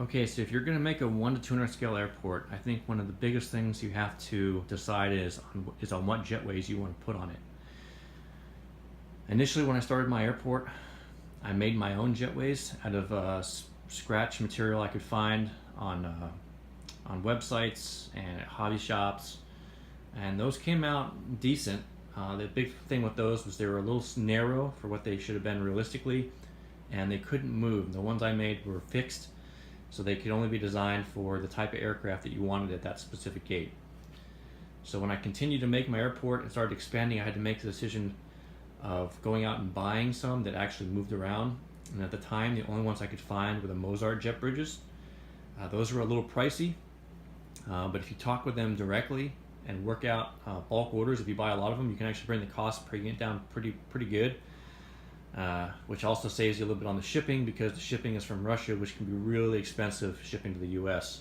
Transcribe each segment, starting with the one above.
Okay, so if you're going to make a 1 to 200 scale airport, I think one of the biggest things you have to decide is on what jetways you want to put on it. Initially, when I started my airport, I made my own jetways out of scratch material I could find on websites and at hobby shops, and those came out decent. The big thing with those was they were a little narrow for what they should have been realistically, and they couldn't move. The ones I made were fixed, so they could only be designed for the type of aircraft that you wanted at that specific gate. So when I continued to make my airport and started expanding, I had to make the decision of going out and buying some that actually moved around. And at the time, the only ones I could find were the Mozart jet bridges. Those were a little pricey, but if you talk with them directly and work out bulk orders, if you buy a lot of them, you can actually bring the cost per unit down pretty good. Which also saves you a little bit on the shipping, because the shipping is from Russia, which can be really expensive shipping to the US.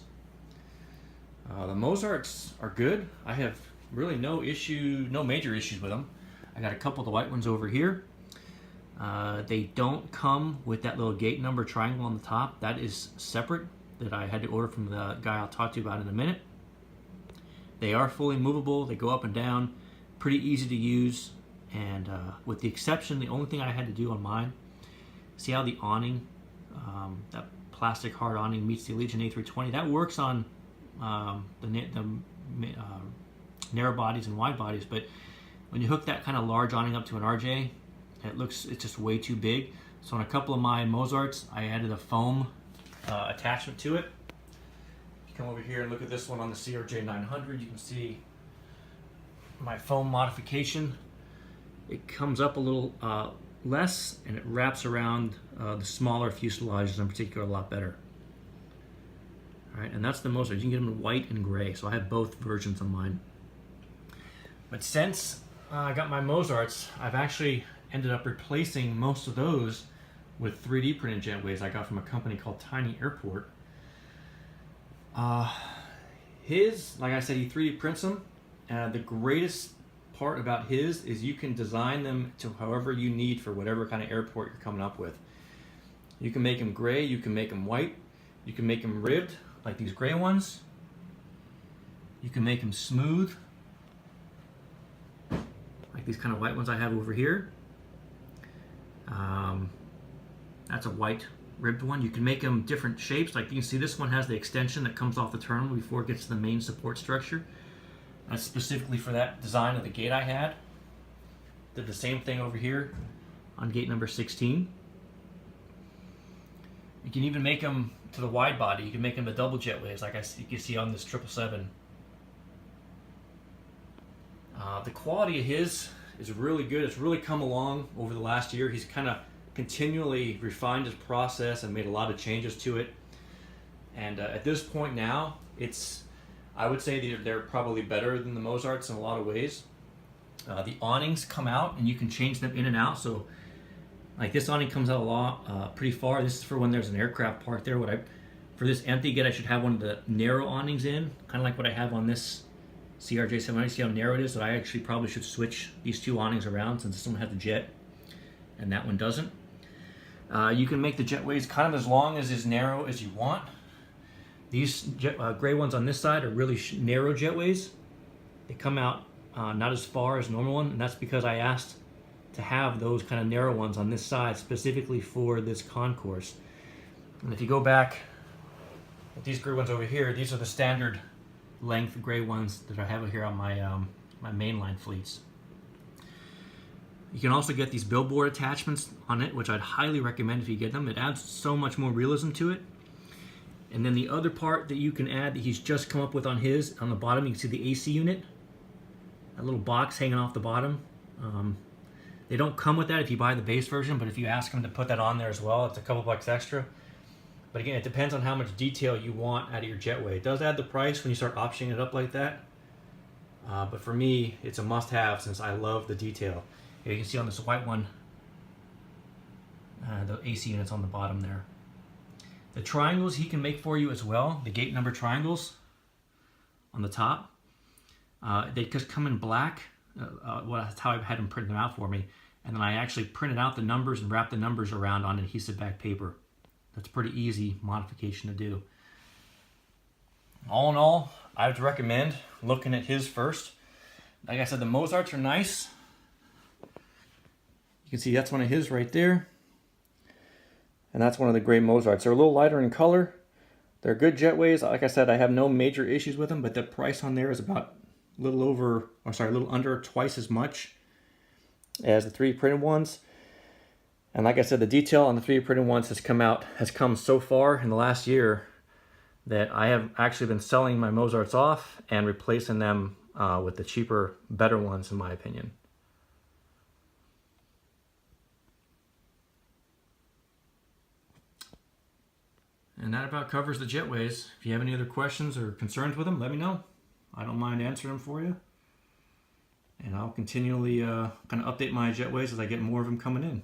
The Mozarts are good. I have really no major issues with them. I got a couple of the white ones over here. They don't come with that little gate number triangle on the top. That is separate, that I had to order from the guy I'll talk to you about in a minute. They are fully movable. They go up and down, pretty easy to use. And with the exception, the only thing I had to do on mine, see how the awning, that plastic hard awning meets the Allegiant A320, that works on the narrow bodies and wide bodies, but when you hook that kind of large awning up to an RJ, it's just way too big. So on a couple of my Mozarts, I added a foam attachment to it. If you come over here and look at this one on the CRJ 900, you can see my foam modification. It comes up a little less, and it wraps around the smaller fuselages in particular a lot better. All right, and that's the Mozart. You can get them in white and gray, so I have both versions of mine. But since I got my Mozarts, I've actually ended up replacing most of those with 3D printed jetways I got from a company called Tiny Airport. Like I said, he 3D prints them. The greatest part about his is you can design them to however you need for whatever kind of airport you're coming up with. You can make them gray, you can make them white, you can make them ribbed like these gray ones, you can make them smooth like these kind of white ones I have over here. That's a white ribbed one. You can make them different shapes, like you can see this one has the extension that comes off the terminal before it gets to the main support structure. That's specifically for that design of the gate I had. Did the same thing over here on gate number 16. You can even make them to the wide body. You can make them to double jetways, like you can see on this 777. The quality of his is really good. It's really come along over the last year. He's kind of continually refined his process and made a lot of changes to it. And at this point now, I would say they're probably better than the Mozarts in a lot of ways. The awnings come out and you can change them in and out. So like this awning comes out a lot, pretty far. This is for when there's an aircraft parked there. For this empty gate, I should have one of the narrow awnings in, kind of like what I have on this CRJ 700. See how narrow it is? So I actually probably should switch these two awnings around, since this one has a jet and that one doesn't. You can make the jetways kind of as long as narrow as you want. These gray ones on this side are really narrow jetways. They come out not as far as a normal one, and that's because I asked to have those kind of narrow ones on this side specifically for this concourse. And if you go back, with these gray ones over here, these are the standard length gray ones that I have here on my mainline fleets. You can also get these billboard attachments on it, which I'd highly recommend if you get them. It adds so much more realism to it. And then the other part that you can add that he's just come up with on his, on the bottom, you can see the AC unit. That little box hanging off the bottom. They don't come with that if you buy the base version, but if you ask them to put that on there as well, it's a couple bucks extra. But again, it depends on how much detail you want out of your jetway. It does add the price when you start optioning it up like that. But for me, it's a must-have since I love the detail. Here you can see on this white one, the AC unit's on the bottom there. The triangles he can make for you as well, the gate number triangles on the top. They just come in black. Well, that's how I've had him print them out for me. And then I actually printed out the numbers and wrapped the numbers around on adhesive back paper. that's a pretty easy modification to do. All in all, I would recommend looking at his first. Like I said, the Mozarts are nice. You can see that's one of his right there. And that's one of the gray Mozarts. They're a little lighter in color. They're good Jetways. Like I said, I have no major issues with them, but the price on there is about a little under twice as much as the 3D printed ones. And like I said, the detail on the 3D printed ones has come so far in the last year that I have actually been selling my Mozarts off and replacing them with the cheaper, better ones, in my opinion. And that about covers the Jetways. If you have any other questions or concerns with them, let me know. I don't mind answering them for you. And I'll continually kind of update my Jetways as I get more of them coming in.